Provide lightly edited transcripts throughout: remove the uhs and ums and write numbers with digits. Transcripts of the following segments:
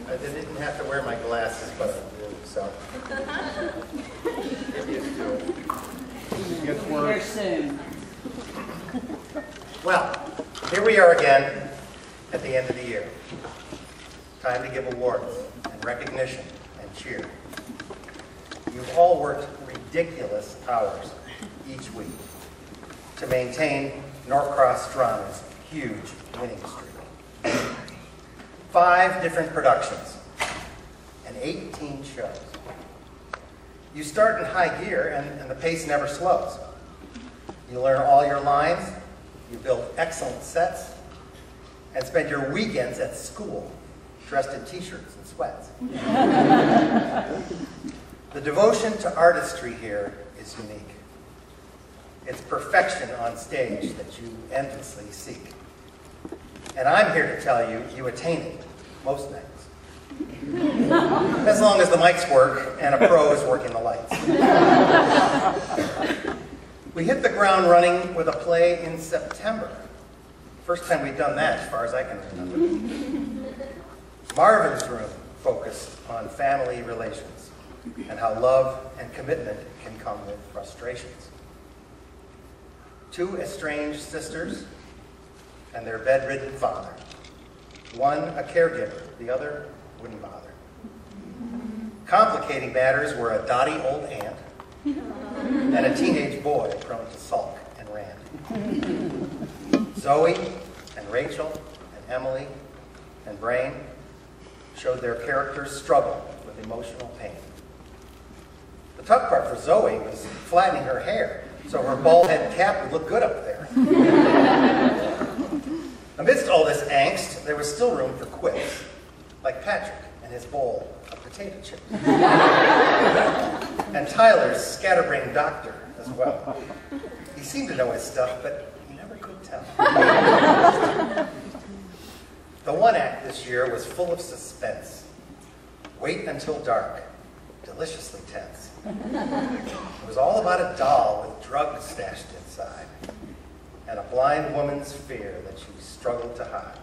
I didn't have to wear my glasses, but I do, so. It gets worse. Soon. Well, here we are again at the end of the year. Time to give awards and recognition and cheer. You've all worked ridiculous hours each week to maintain Norcross Drama's huge winning streak. 5 different productions and 18 shows. You start in high gear and the pace never slows. You learn all your lines, you build excellent sets, and spend your weekends at school dressed in t-shirts and sweats. The devotion to artistry here is unique. It's perfection on stage that you endlessly seek. And I'm here to tell you, you attain it most nights. As long as the mics work and a pro is working the lights. We hit the ground running with a play in September. First time we've done that, as far as I can remember. Marvin's Room focused on family relations and how love and commitment can come with frustrations. 2 estranged sisters and their bedridden father. One a caregiver, the other wouldn't bother. Complicating matters were a dotty old aunt and a teenage boy prone to sulk and rant. Zoe and Rachel and Emily and Brain showed their characters struggle with emotional pain. The tough part for Zoe was flattening her hair so her bald head cap would look good up there. Amidst all this angst, there was still room for quips, like Patrick and his bowl of potato chips. And Tyler's scatterbrained doctor as well. He seemed to know his stuff, but you never could tell. The one act this year was full of suspense. Wait until dark, deliciously tense. It was all about a doll with drugs stashed inside, and a blind woman's fear that she struggled to hide.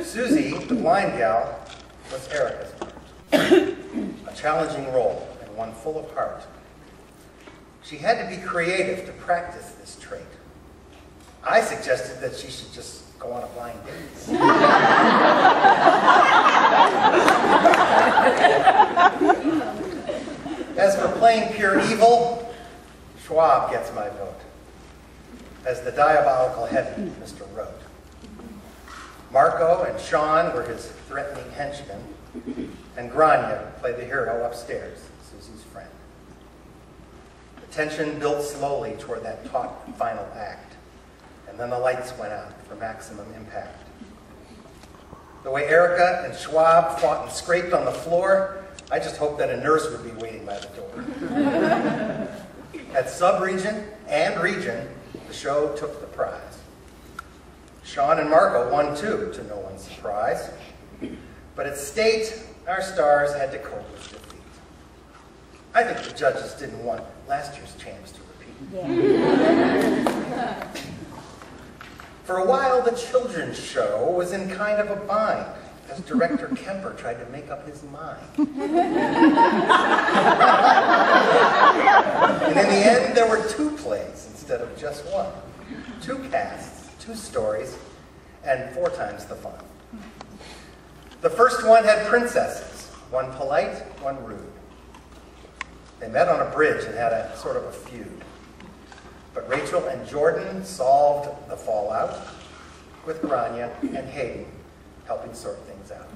Susie, the blind gal, was Erica's part. A challenging role and one full of heart. She had to be creative to practice this trait. I suggested that she should just go on a blind date. As for playing pure evil, Schwab gets my vote as the diabolical heavy Mr. Rote. Marco and Sean were his threatening henchmen, and Grania played the hero upstairs, Susie's friend. The tension built slowly toward that taut final act, and then the lights went out for maximum impact. The way Erica and Schwab fought and scraped on the floor, I just hoped that a nurse would be waiting by the door. At sub-region and region, the show took the prize. Sean and Marco won too, to no one's surprise. But at state, our stars had to cope with defeat. I think the judges didn't want last year's champs to repeat. Yeah. For a while, the children's show was in kind of a bind, as Director Kemper tried to make up his mind. And in the end, there were 2 plays instead of just 1. 2 casts, 2 stories, and 4 times the fun. The first one had princesses, one polite, one rude. They met on a bridge and had a sort of a feud. But Rachel and Jordan solved the fallout with Grania and Hayden helping sort things out.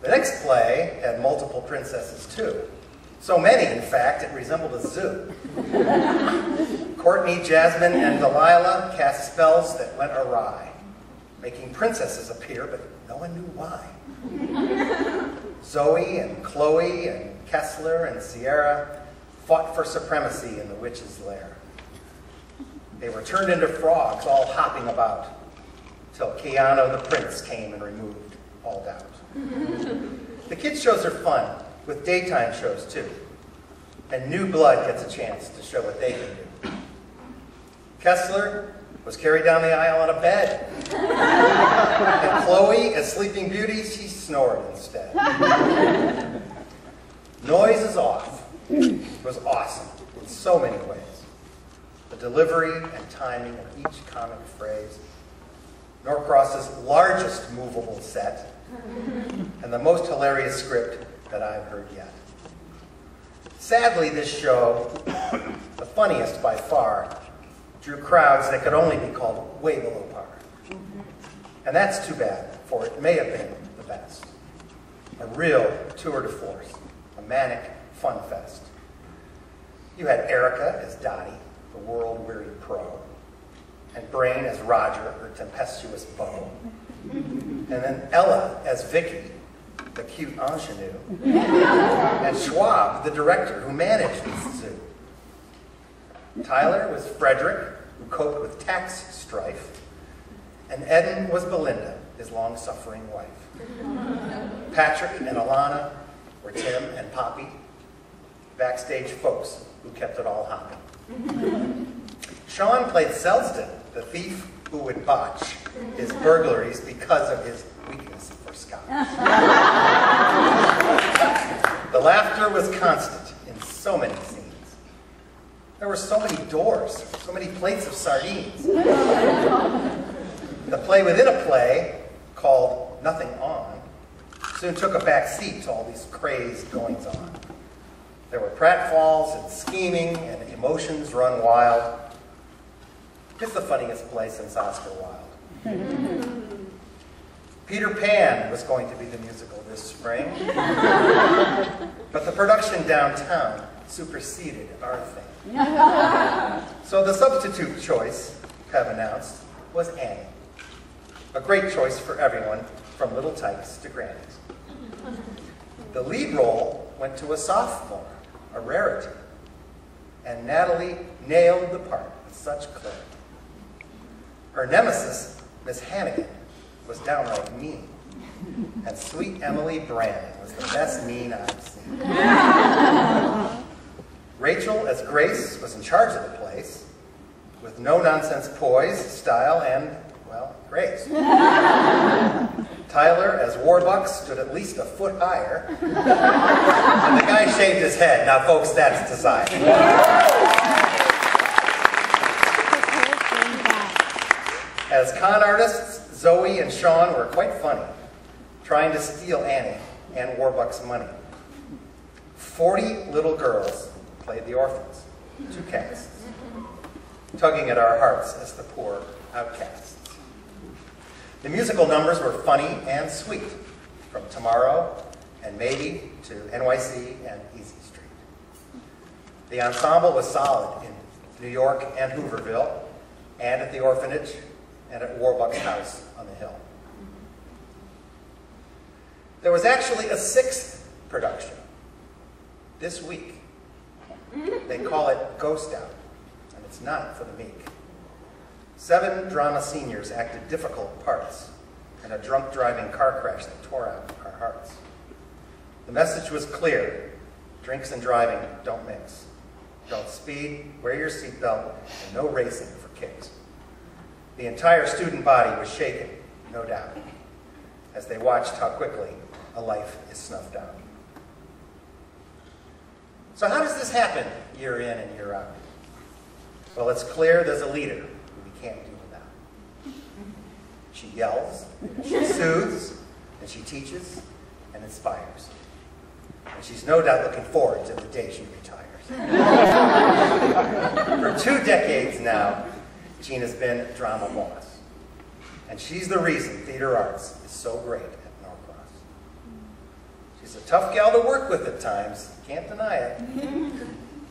The next play had multiple princesses too. So many, in fact, it resembled a zoo. Courtney, Jasmine, and Delilah cast spells that went awry, making princesses appear, but no one knew why. Zoe and Chloe and Kessler and Sierra fought for supremacy in the witch's lair. They were turned into frogs, all hopping about, till Keanu the prince came and removed all doubt. The kids' shows are fun, with daytime shows too, and new blood gets a chance to show what they can do. Kessler was carried down the aisle on a bed. And Chloe, as Sleeping Beauty, she snored instead. Noise is Off was awesome in so many ways. The delivery and timing of each comic phrase, Norcross's largest movable set, and the most hilarious script that I've heard yet. Sadly, this show, the funniest by far, drew crowds that could only be called way below par. And that's too bad, for it may have been the best. A real tour de force, a manic fun fest. You had Erica as Dottie, the world-weary pro, and Brain as Roger, her tempestuous beau, and then Ella as Vicky, the cute ingenue, and Schwab, the director who managed the zoo. Tyler was Frederick, who coped with tax strife, and Eden was Belinda, his long-suffering wife. Patrick and Alana were Tim and Poppy, backstage folks who kept it all hopping. Sean played Selsden, the thief who would botch his burglaries because of his weakness for scotch. The laughter was constant in so many scenes. There were so many doors, so many plates of sardines. The play within a play, called Nothing On, soon took a back seat to all these crazed goings-on. There were pratfalls and scheming and emotions run wild. It's the funniest play since Oscar Wilde. Peter Pan was going to be the musical this spring, but the production downtown superseded our thing. So the substitute choice, Pev announced, was Annie. A great choice for everyone, from little tykes to grannies. The lead role went to a sophomore, a rarity, and Natalie nailed the part with such clarity. Her nemesis, Miss Hannigan, was downright mean, and sweet Emily Brandon was the best mean I've seen. Rachel, as Grace, was in charge of the place, with no-nonsense poise, style, and, well, grace. Tyler, as Warbucks, stood at least a foot higher, and the guy shaved his head. Now, folks, that's design. As con artists, Zoe and Sean were quite funny, trying to steal Annie and Warbucks' money. 40 little girls played the orphans, 2 casts, tugging at our hearts as the poor outcasts. The musical numbers were funny and sweet, from Tomorrow and Maybe to NYC and Easy Street. The ensemble was solid in New York and Hooverville, and at the orphanage, and at Warbucks' house on the hill. There was actually a 6th production this week. They call it Ghost Out, and it's not for the meek. 7 drama seniors acted difficult parts in a drunk driving car crash that tore out our hearts. The message was clear: drinks and driving don't mix. Don't speed, wear your seatbelt, and no racing for kicks. The entire student body was shaken, no doubt, as they watched how quickly a life is snuffed out. So how does this happen year in and year out? Well, it's clear there's a leader who we can't do without. She yells, she soothes, and she teaches and inspires. And she's no doubt looking forward to the day she retires. For 2 decades now, Gina's been drama boss. And she's the reason theater arts is so great at Norcross. She's a tough gal to work with at times, can't deny it.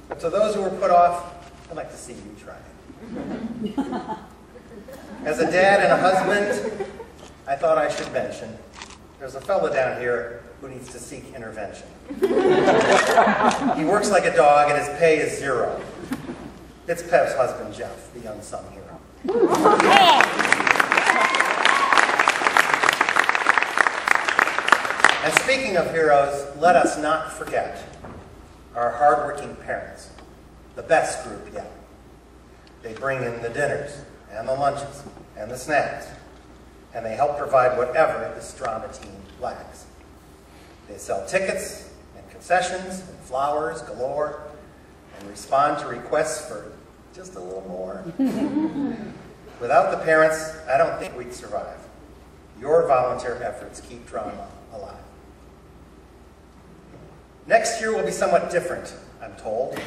But to those who were put off, I'd like to see you try it. As a dad and a husband, I thought I should mention, there's a fella down here who needs to seek intervention. He works like a dog and his pay is 0. It's Pev's husband, Jeff, the unsung hero. And speaking of heroes, let us not forget our hardworking parents, the best group yet. They bring in the dinners, and the lunches and the snacks, and they help provide whatever this drama team lacks. They sell tickets and concessions and flowers galore and respond to requests for just a little more. Without the parents, I don't think we'd survive. Your volunteer efforts keep drama alive. Next year will be somewhat different, I'm told.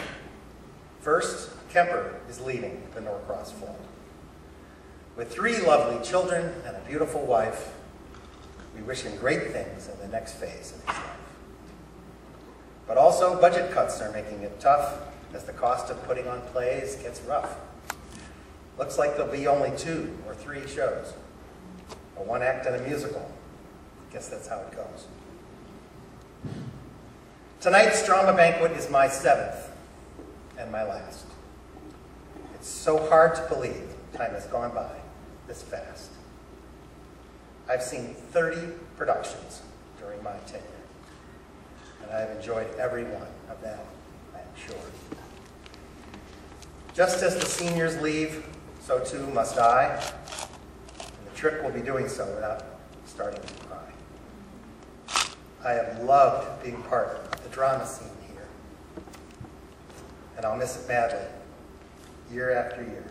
First, Kemper is leaving the Norcross fold. With 3 lovely children and a beautiful wife, we wish him great things in the next phase of his life. But also, budget cuts are making it tough as the cost of putting on plays gets rough. Looks like there'll be only 2 or 3 shows, a 1 act and a musical. Guess that's how it goes. Tonight's drama banquet is my 7th and my last. It's so hard to believe time has gone by this fast. I've seen 30 productions during my tenure, and I've enjoyed every one of them, I am sure. Just as the seniors leave, so too must I, and the trick will be doing so without starting to cry. I have loved being part of the drama scene here, and I'll miss it badly, year after year.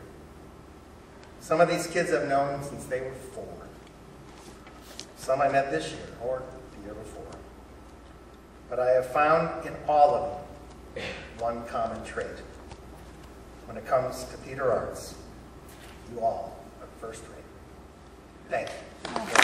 Some of these kids I've known since they were 4. Some I met this year, or the year before. But I have found in all of them one common trait. When it comes to theater arts, you all are first rate. Thank you.